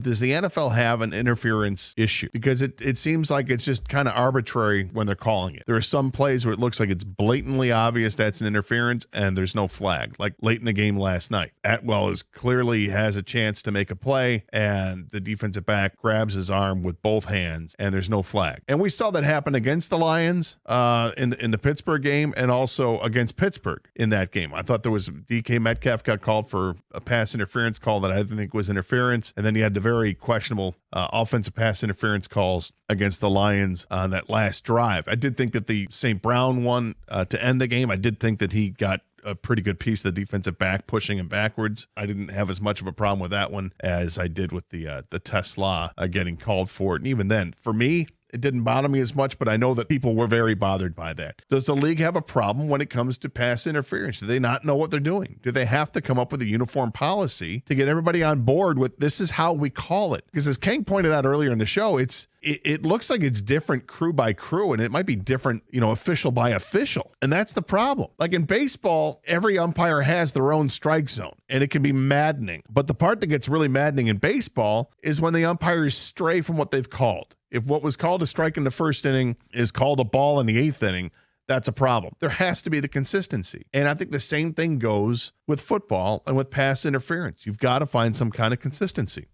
Does the NFL have an interference issue? Because it seems like it's just kind of arbitrary when they're calling it. There are some plays where it looks like it's blatantly obvious that's an interference and there's no flag, like late in the game last night. Atwell clearly has a chance to make a play, and the defensive back grabs his arm with both hands, and there's no flag. And we saw that happen against the Lions in the Pittsburgh game, and also against Pittsburgh in that game. I thought there was DK Metcalf got called for a pass interference call that I didn't think was interference, and then he had the very questionable offensive pass interference calls against the Lions on that last drive. I did think that the St. Brown one to end the game, I did think that he got a pretty good piece of the defensive back pushing him backwards. I didn't have as much of a problem with that one as I did with the Tesla getting called for it. And even then, for me, it didn't bother me as much, but I know that people were very bothered by that. Does the league have a problem when it comes to pass interference? Do they not know what they're doing? Do they have to come up with a uniform policy to get everybody on board with this is how we call it? Because as Kang pointed out earlier in the show, it looks like it's different crew by crew, and it might be different, official by official. And that's the problem. Like in baseball, every umpire has their own strike zone, and it can be maddening. But the part that gets really maddening in baseball is when the umpires stray from what they've called. If what was called a strike in the first inning is called a ball in the eighth inning, that's a problem. There has to be the consistency. And I think the same thing goes with football and with pass interference. You've got to find some kind of consistency.